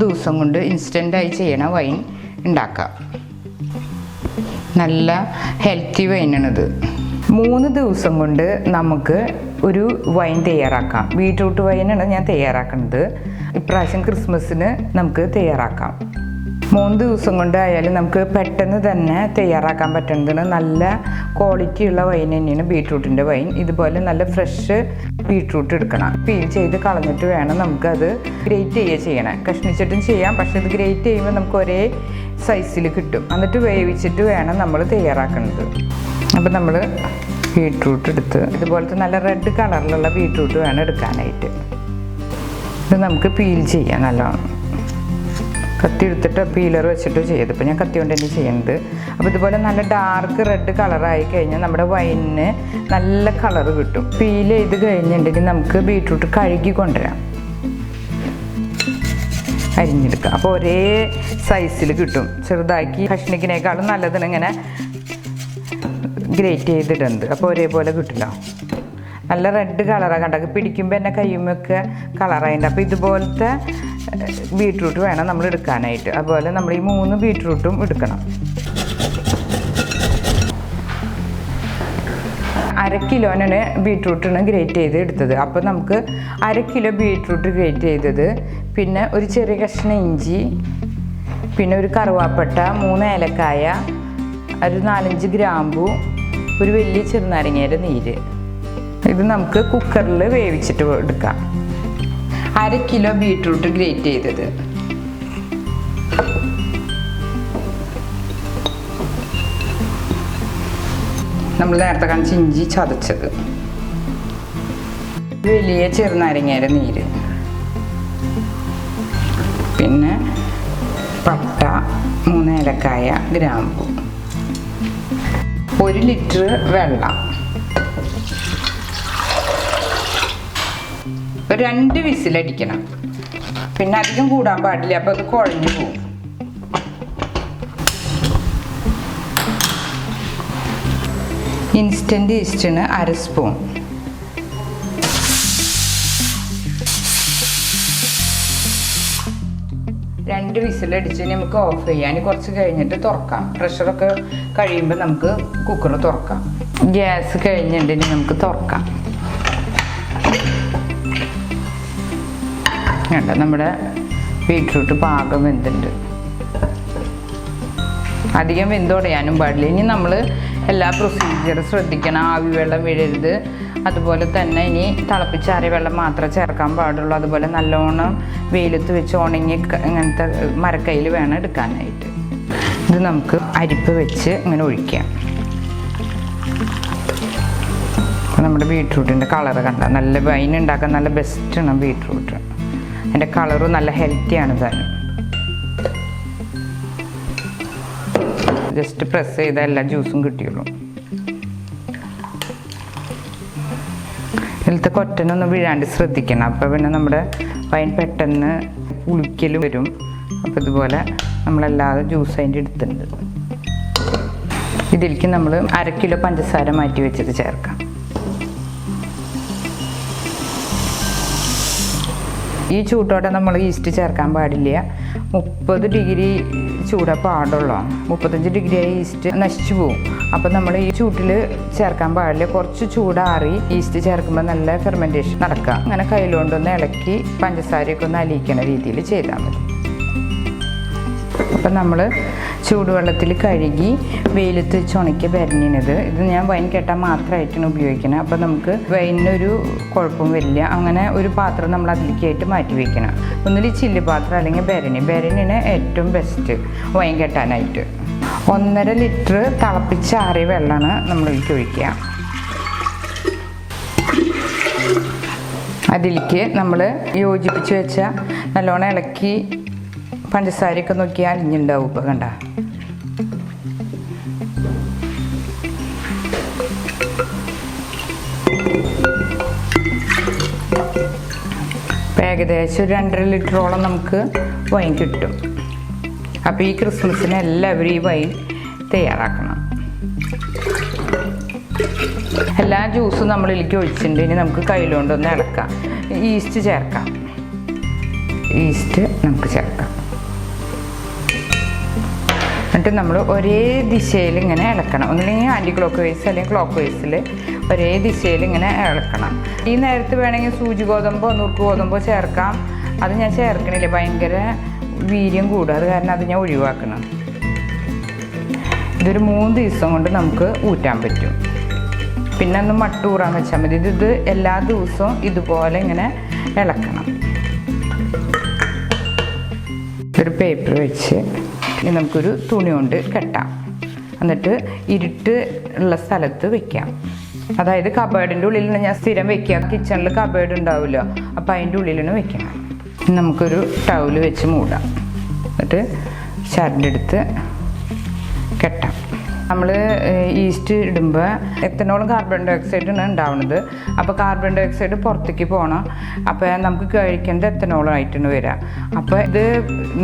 ദിവസം കൊണ്ട് ഇൻസ്റ്റൻ്റായി ചെയ്യണ വൈൻ ഉണ്ടാക്കാം. നല്ല ഹെൽത്തി വൈനാണിത്. 3 ദിവസം കൊണ്ട് നമുക്ക് ഒരു വൈൻ തയ്യാറാക്കാം. ബീട്രൂട്ട് വൈനാണ് ഞാൻ തയ്യാറാക്കുന്നത്. ഇപ്രാവശ്യം ക്രിസ്മസിന് നമുക്ക് തയ്യാറാക്കാം. 3 ദിവസം കൊണ്ടായാലും നമുക്ക് പെട്ടെന്ന് തന്നെ തയ്യാറാക്കാൻ പറ്റുന്നതാണ്. നല്ല ക്വാളിറ്റിയുള്ള വൈൻ തന്നെയാണ് ബീട്രൂട്ടിൻ്റെ വൈൻ. ഇതുപോലെ നല്ല ഫ്രഷ് ബീട്രൂട്ട് എടുക്കണം. പീൽ ചെയ്ത് കളഞ്ഞിട്ട് വേണം നമുക്കത് ഗ്രേറ്റ് ചെയ്യണം. കഷ്ണിച്ചിട്ടും ചെയ്യാം, പക്ഷെ ഇത് ഗ്രേറ്റ് ചെയ്യുമ്പോൾ നമുക്ക് ഒരേ സൈസിൽ കിട്ടും. എന്നിട്ട് വേവിച്ചിട്ട് വേണം നമ്മൾ തയ്യാറാക്കുന്നത്. അപ്പോൾ നമ്മൾ ബീട്രൂട്ട് എടുത്ത് ഇതുപോലത്തെ നല്ല റെഡ് കളറിലുള്ള ബീട്രൂട്ട് വേണം എടുക്കാനായിട്ട്. ഇത് നമുക്ക് പീൽ ചെയ്യാം. നല്ലോണം കത്തി എടുത്തിട്ട് പീലർ വെച്ചിട്ട് ചെയ്ത്. ഇപ്പോൾ ഞാൻ കത്തി കൊണ്ട് തന്നെ ചെയ്യുന്നത്. അപ്പോൾ ഇതുപോലെ നല്ല ഡാർക്ക് റെഡ് കളറായി കഴിഞ്ഞാൽ നമ്മുടെ വൈനിന് നല്ല കളറ് കിട്ടും. പീൽ ചെയ്ത് കഴിഞ്ഞിട്ടുണ്ടെങ്കിൽ നമുക്ക് ബീട്രൂട്ട് കഴുകി കൊണ്ടുവരാം, അരിഞ്ഞെടുക്കാം. അപ്പോൾ ഒരേ സൈസിൽ കിട്ടും. ചെറുതാക്കി കഷ്ണിക്കിനേക്കാളും നല്ലതാണ് ഇങ്ങനെ ഗ്രേറ്റ് ചെയ്തിടുന്നത്. അപ്പോൾ ഒരേപോലെ കിട്ടില്ല. നല്ല റെഡ് കളറാണ്. കണ്ടൊക്കെ പിടിക്കുമ്പോൾ തന്നെ കയ്യുമൊക്കെ കളറായിട്ടുണ്ട്. അപ്പോൾ ഇതുപോലത്തെ ബീട്രൂട്ട് വേണം നമ്മൾ എടുക്കാനായിട്ട്. അതുപോലെ നമ്മൾ ഈ 3 ബീട്രൂട്ടും എടുക്കണം. 1/2 കിലോനാണ് ബീട്രൂട്ടിന് ഗ്രേറ്റ് ചെയ്ത് എടുത്തത്. അപ്പോൾ നമുക്ക് 1/2 കിലോ ബീട്രൂട്ട് ഗ്രേറ്റ് ചെയ്തത്, പിന്നെ ഒരു ചെറിയ കഷ്ണം ഇഞ്ചി, പിന്നെ ഒരു കറുവാപ്പട്ട, 3 ഏലക്കായ, ഒരു 4-5 ഗ്രാമ്പു, ഒരു വലിയ ചെറുനാരങ്ങയുടെ നീര്. ഇത് നമുക്ക് കുക്കറിൽ വേവിച്ചിട്ട് എടുക്കാം. 1/2 കിലോ ബീട്രൂട്ട് ഗ്രേറ്റ് ചെയ്തത്, നമ്മൾ നേരത്തെ കാണിച്ച ഇഞ്ചി ചതച്ചത്, വലിയ ചെറുനാരങ്ങയുടെ നീര്, പിന്നെ പട്ട, 3 ഏലക്കായ, ഗ്രാമ്പു, 1 ലിറ്റർ വെള്ളം, 2 വിസിലടിക്കണം. പിന്നെ അധികം കൂടാൻ പാടില്ല, അപ്പോൾ അത് കുഴഞ്ഞു പോകും. ഇൻസ്റ്റൻറ്റ് ഈസ്റ്റിന് 1/2 സ്പൂൺ, രണ്ട് വിസിലടിച്ച് നമുക്ക് ഓഫ് ചെയ്യാൻ. കുറച്ച് കഴിഞ്ഞിട്ട് തുറക്കാം. പ്രഷറൊക്കെ കഴിയുമ്പോൾ നമുക്ക് കുക്കർ തുറക്കാം. ഗ്യാസ് കഴിഞ്ഞിട്ടുണ്ടെങ്കിൽ നമുക്ക് തുറക്കാം. വേണ്ട, നമ്മുടെ ബീട്രൂട്ട് പാകം വെന്തുണ്ട്. അധികം വെന്തുടയാനും പാടില്ല. ഇനി നമ്മൾ എല്ലാ പ്രൊസീജിയറും ശ്രദ്ധിക്കണം. ആവി വെള്ളം വീഴരുത്. അതുപോലെ തന്നെ ഇനി തിളപ്പിച്ചാറിയ വെള്ളം മാത്രമേ ചേർക്കാൻ പാടുള്ളൂ. അതുപോലെ നല്ലോണം വെയിലത്ത് വെച്ച് ഉണങ്ങി ഇങ്ങനത്തെ മരക്കയിൽ വേണം എടുക്കാനായിട്ട്. ഇത് നമുക്ക് അരിപ്പ് വെച്ച് ഇങ്ങനെ ഒഴിക്കാം. നമ്മുടെ ബീട്രൂട്ടിൻ്റെ കളറ് കണ്ട നല്ല വൈൻ ഉണ്ടാക്കാൻ നല്ല ബെസ്റ്റാണ് ബീട്രൂട്ട്. അതിൻ്റെ കളറും നല്ല ഹെൽത്തിയാണ് താനും. ജസ്റ്റ് പ്രസ് ചെയ്താൽ എല്ലാ ജ്യൂസും കിട്ടിയുള്ളൂ. ഇതിലത്തെ കൊറ്റനൊന്നും വീഴാണ്ട് ശ്രദ്ധിക്കണം. അപ്പോൾ പിന്നെ നമ്മുടെ വൈൻ പെട്ടെന്ന് പുളിക്കലും വരും. അപ്പോൾ ഇതുപോലെ നമ്മളല്ലാതെ ജ്യൂസ് അതിൻ്റെ എടുത്തിട്ടുണ്ട്. ഇതിലേക്ക് നമ്മൾ 1/2 കിലോ പഞ്ചസാര മാറ്റി വെച്ചിട്ട് ചേർക്കാം. ഈ ചൂട്ടോടെ നമ്മൾ ഈസ്റ്റ് ചേർക്കാൻ പാടില്ല. 30 ഡിഗ്രി ചൂടേ പാടുള്ളൂ. 35 ഡിഗ്രി ആയി ഈസ്റ്റ് നശിച്ചു പോവും. അപ്പം നമ്മൾ ഈ ചൂട്ടിൽ ചേർക്കാൻ പാടില്ല. കുറച്ച് ചൂടാറി ഈസ്റ്റ് ചേർക്കുമ്പോൾ നല്ല ഫെർമെൻറ്റേഷൻ നടക്കുക. അങ്ങനെ കയ്യിലുകൊണ്ടൊന്ന് ഇളക്കി പഞ്ചസാരയൊക്കെ ഒന്ന് അലിയിക്കണ രീതിയിൽ ചെയ്താൽ മതി. അപ്പം നമ്മൾ ചൂടുവെള്ളത്തിൽ കഴുകി വെയിലത്ത് വെച്ച് ഉണക്കിയ ബരണിനത്. ഇത് ഞാൻ വൈൻ കെട്ടാൻ മാത്രമായിട്ടാണ് ഉപയോഗിക്കുന്നത്. അപ്പോൾ നമുക്ക് വൈനിനൊരു കുഴപ്പം വരില്ല. അങ്ങനെ ഒരു പാത്രം നമ്മൾ അതിലേക്കായിട്ട് മാറ്റി വയ്ക്കണം. ഒന്നിൽ ചില്ല് പാത്രം അല്ലെങ്കിൽ ബരണിന് ഏറ്റവും ബെസ്റ്റ് വൈൻ കെട്ടാനായിട്ട്. 1.5 ലിറ്റർ തിളപ്പിച്ചാറിയ വെള്ളമാണ് നമ്മളിലേക്ക് ഒഴിക്കുക. അതിലേക്ക് നമ്മൾ യോജിപ്പിച്ച് വെച്ച നല്ലോണം ഇളക്കി പഞ്ചസാരയൊക്കെ നോക്കിയാൽ അലിഞ്ഞുണ്ടാവും. ഇപ്പോൾ കണ്ട ഏകദേശം 2.5 ലിറ്ററോളം നമുക്ക് വൈൻ കിട്ടും. അപ്പോൾ ഈ ക്രിസ്മസിന് എല്ലാവരും ഈ വൈൻ തയ്യാറാക്കണം. എല്ലാ ജ്യൂസും നമ്മളിലേക്ക് ഒഴിച്ചിട്ടുണ്ട്. ഇനി നമുക്ക് കയ്യിലുകൊണ്ടൊന്ന് ഇളക്കാം. ഈസ്റ്റ് ചേർക്കാം. ഈസ്റ്റ് നമുക്ക് ചേർക്കാം. എന്നിട്ട് നമ്മൾ ഒരേ ദിശയിൽ ഇങ്ങനെ ഇളക്കണം. ഒന്നില്ലെങ്കിൽ ആൻറ്റി ക്ലോക്ക് വൈസ് അല്ലെങ്കിൽ ക്ലോക്ക് വൈസിൽ ഒരേ ദിശയിൽ ഇങ്ങനെ ഇളക്കണം. ഈ നേരത്ത് വേണമെങ്കിൽ സൂചി ഗോതമ്പോ നുറുക്ക് ഗോതമ്പോ ചേർക്കാം. അത് ഞാൻ ചേർക്കണില്ല, ഭയങ്കര വീര്യം കൂടും. അത് കാരണം അത് ഞാൻ ഒഴിവാക്കണം. ഇതൊരു 3 ദിവസം കൊണ്ട് നമുക്ക് ഊറ്റാൻ പറ്റും. പിന്നെ ഒന്ന് മട്ടൂറാൻ വെച്ചാൽ മതി. ഇത് എല്ലാ ദിവസവും ഇതുപോലെ ഇങ്ങനെ ഇളക്കണം. ഒരു പേപ്പർ വെച്ച് നമുക്കൊരു തുണി കൊണ്ട് കെട്ടാം. എന്നിട്ട് ഇരുട്ട് ഉള്ള സ്ഥലത്ത് വെക്കാം. അതായത് കബേർഡിൻ്റെ ഉള്ളിലാണ് ഞാൻ സ്ഥിരം വെക്കുക. കിച്ചണിൽ കബേർഡ് ഉണ്ടാവുമല്ലോ, അപ്പോൾ അതിൻ്റെ ഉള്ളിലാണ് വെക്കണം. നമുക്കൊരു ടവല് വെച്ച് മൂടാം. എന്നിട്ട് ചരടെടുത്ത് കെട്ടാം. നമ്മൾ ഈസ്റ്റ് ഇടുമ്പോൾ എത്തനോളും കാർബൺ ഡൈ ഓക്സൈഡാണ് ഉണ്ടാവുന്നത്. അപ്പോൾ കാർബൺ ഡൈ ഓക്സൈഡ് പുറത്തേക്ക് പോകണം. അപ്പോൾ നമുക്ക് കഴിക്കേണ്ടത് എത്തനോളായിട്ടാണ് വരിക. അപ്പോൾ ഇത്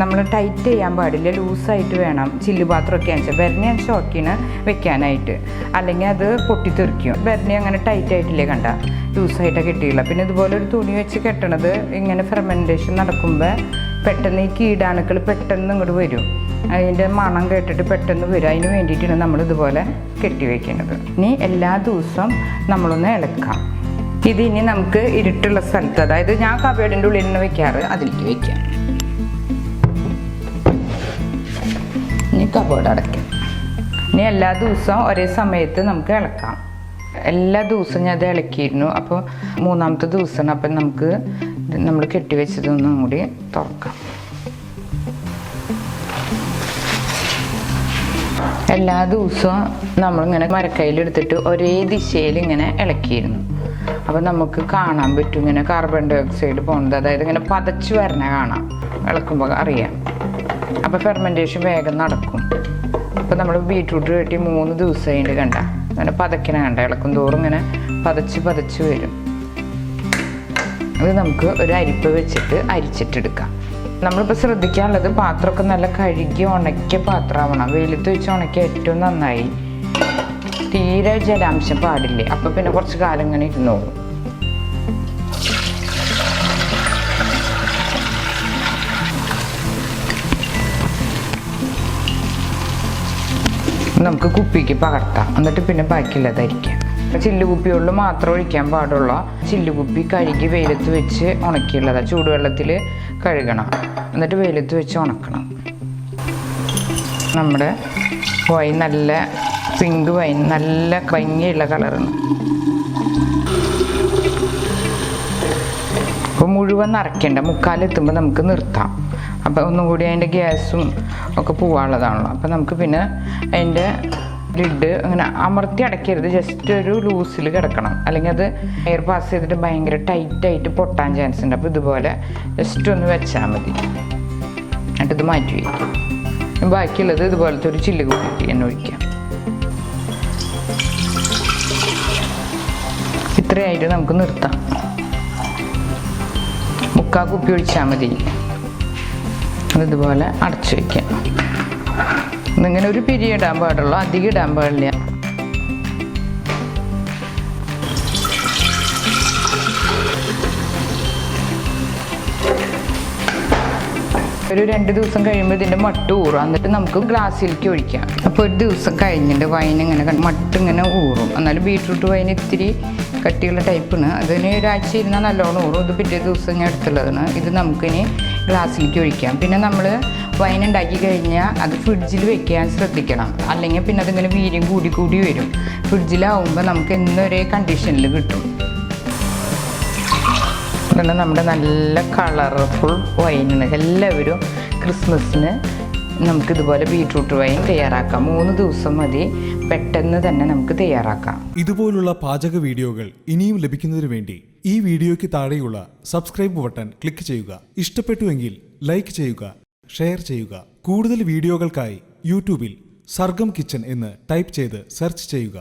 നമ്മൾ ടൈറ്റ് ചെയ്യാൻ പാടില്ല, ലൂസായിട്ട് വേണം. ചില്ല് പാത്രമൊക്കെ ആണെന്ന് ബെർണി ഞാൻ ഷോക്കിന് വെക്കാനായിട്ട്, അല്ലെങ്കിൽ അത് പൊട്ടിത്തെറിക്കും. ബെർണി അങ്ങനെ ടൈറ്റ് ആയിട്ടില്ലേ, കണ്ട ലൂസായിട്ടൊക്കെ കിട്ടിയില്ല. പിന്നെ ഇതുപോലെ ഒരു തുണി വെച്ച് കെട്ടണത് ഇങ്ങനെ ഫെർമെൻറ്റേഷൻ നടക്കുമ്പോൾ പെട്ടെന്ന് ഈ കീടാണുക്കൾ പെട്ടെന്ന് ഇങ്ങോട്ട് വരും. അതിൻ്റെ മണം കേട്ടിട്ട് പെട്ടെന്ന് വരും. അതിന് വേണ്ടിയിട്ടാണ് നമ്മളിതുപോലെ കെട്ടി വയ്ക്കുന്നത്. ഇനി എല്ലാ ദിവസവും നമ്മളൊന്ന് ഇളക്കാം. ഇതിനി നമുക്ക് ഇരുട്ടുള്ള സ്ഥലത്ത്, അതായത് ഞാൻ കബേർഡിൻ്റെ ഉള്ളിൽ നിന്ന് വെക്കാറ്, അതിലേക്ക് വയ്ക്കാം. ഇനി കബേർഡ് അടയ്ക്കാം. ഇനി എല്ലാ ദിവസവും ഒരേ സമയത്ത് നമുക്ക് ഇളക്കാം. എല്ലാ ദിവസവും ഞാൻ അത് ഇളക്കിയിരുന്നു. അപ്പോൾ 3-ാമത്തെ ദിവസമാണ്. അപ്പം നമുക്ക് നമ്മൾ കെട്ടിവെച്ചതൊന്നും കൂടി തുറക്കാം. എല്ലാ ദിവസവും നമ്മളിങ്ങനെ മരക്കൈയിലെടുത്തിട്ട് ഒരേ ദിശയിൽ ഇങ്ങനെ ഇളക്കിയിരുന്നു. അപ്പോൾ നമുക്ക് കാണാൻ പറ്റും ഇങ്ങനെ കാർബൺ ഡൈ ഓക്സൈഡ് പോകുന്നത്. അതായത് ഇങ്ങനെ പതച്ച് വരണ കാണാം, ഇളക്കുമ്പോൾ അറിയാം. അപ്പോൾ ഫെർമെൻറ്റേഷൻ വേഗം നടക്കും. അപ്പോൾ നമ്മൾ ബീറ്റ്റൂട്ട് കെട്ടി 3 ദിവസമായിട്ട് കണ്ട അങ്ങനെ പതക്കണ കണ്ട, ഇളക്കും തോറും ഇങ്ങനെ പതച്ച് വരും. അത് നമുക്ക് ഒരു അരിപ്പ വെച്ചിട്ട് അരിച്ചിട്ടെടുക്കാം. നമ്മളിപ്പോൾ ശ്രദ്ധിക്കാനുള്ളത് പാത്രമൊക്കെ നല്ല കഴുകി ഉണക്കിയ പാത്രമാവണം. വെയിലത്ത് വെച്ച് ഉണക്കിയ ഏറ്റവും നന്നായി. തീരെ ജലാംശം പാടില്ലേ, അപ്പോൾ പിന്നെ കുറച്ച് കാലം ഇങ്ങനെ ഇരുന്നോളും. നമുക്ക് കുപ്പിക്ക് പകർത്താം. എന്നിട്ട് പിന്നെ ബാക്കിയുള്ളതായിരിക്കാം. ചില്ലുകുപ്പികളിൽ മാത്രം ഒഴിക്കാൻ പാടുള്ളൂ. ചില്ലുകുപ്പി കഴുകി വെയിലത്ത് വെച്ച് ഉണക്കിയുള്ളതാണ്. ചൂടുവെള്ളത്തിൽ കഴുകണം, എന്നിട്ട് വെയിലത്ത് വെച്ച് ഉണക്കണം. നമ്മുടെ വൈൻ നല്ല പിങ്ക് വൈൻ, നല്ല ഭംഗിയുള്ള കളറാണ്. അപ്പോൾ മുഴുവൻ നിറയ്ക്കേണ്ട, മുക്കാലെത്തുമ്പോൾ നമുക്ക് നിർത്താം. അപ്പോൾ ഒന്നും കൂടി അതിൻ്റെ ഗ്യാസും ഒക്കെ പോവാനുള്ളതാണല്ലോ. അപ്പോൾ നമുക്ക് പിന്നെ അതിൻ്റെ ലിഡ് അങ്ങനെ അമർത്തി അടയ്ക്കരുത്, ജസ്റ്റ് ഒരു ലൂസിൽ കിടക്കണം. അല്ലെങ്കിൽ അത് എയർ പാസ് ചെയ്തിട്ട് ഭയങ്കര ടൈറ്റായിട്ട് പൊട്ടാൻ ചാൻസ് ഉണ്ട്. അപ്പോൾ ഇതുപോലെ ജസ്റ്റ് ഒന്ന് വെച്ചാൽ മതി. എന്നിട്ട് ഇത് മാറ്റി വയ്ക്കും. ബാക്കിയുള്ളത് ഇതുപോലത്തെ ഒരു ചില്ല് കുപ്പി തന്നെ ഒഴിക്കാം. ഇത്രയായിട്ട് നമുക്ക് നിർത്താം. 3/4 കുപ്പി ഒഴിച്ചാൽ മതി. ഇതുപോലെ അടച്ചു വയ്ക്കാം. ഇങ്ങനെ ഒരു പിരി ഇടാൻ പാടുള്ളൂ, അധികം ഇടാൻ പാടില്ല. ഒരു 2 ദിവസം കഴിയുമ്പോൾ ഇതിൻ്റെ മട്ട് ഊറും. എന്നിട്ട് നമുക്ക് ഗ്ലാസ്സിലേക്ക് ഒഴിക്കാം. അപ്പോൾ ഒരു ദിവസം കഴിഞ്ഞിട്ട് വൈൻ ഇങ്ങനെ മട്ട് ഇങ്ങനെ ഊറും. എന്നാലും ബീട്രൂട്ട് വൈൻ ഇത്തിരി കട്ടിയുള്ള ടൈപ്പാണ്. അതിന് ഒരാഴ്ച ഇരുന്നാൽ നല്ലോണം ഊറും. ഇത് പിറ്റേ ദിവസം ഞാൻ എടുത്തുള്ളതാണ്. ഇത് നമുക്കിനി ഗ്ലാസ്സിലേക്ക് ഒഴിക്കാം. പിന്നെ നമ്മൾ വൈൻ ഉണ്ടാക്കി കഴിഞ്ഞാൽ അത് ഫ്രിഡ്ജിൽ വെക്കാൻ ശ്രദ്ധിക്കണം. അല്ലെങ്കിൽ പിന്നെ അതിങ്ങനെ വീര്യം കൂടി വരും. ഫ്രിഡ്ജിലാവുമ്പോൾ നമുക്ക് എന്നൊരേ കണ്ടീഷനിൽ കിട്ടും. അതുകൊണ്ട് നമ്മുടെ നല്ല കളർഫുൾ വൈനാണ്. എല്ലാവരും ക്രിസ്മസിന് നമുക്കിതുപോലെ ബീട്രൂട്ട് വൈൻ തയ്യാറാക്കാം. 3 ദിവസം മതി, പെട്ടെന്ന് തന്നെ നമുക്ക് തയ്യാറാക്കാം. ഇതുപോലുള്ള പാചക വീഡിയോകൾ ഇനിയും ലഭിക്കുന്നതിന് വേണ്ടി ഈ വീഡിയോയ്ക്ക് താഴെയുള്ള സബ്സ്ക്രൈബ് ബട്ടൺ ക്ലിക്ക് ചെയ്യുക. ഇഷ്ടപ്പെട്ടുവെങ്കിൽ ലൈക്ക് ചെയ്യുക, ഷെയർ ചെയ്യുക. കൂടുതൽ വീഡിയോകൾക്കായി യൂട്യൂബിൽ സർഗം കിച്ചൺ എന്ന് ടൈപ്പ് ചെയ്ത് സെർച്ച് ചെയ്യുക.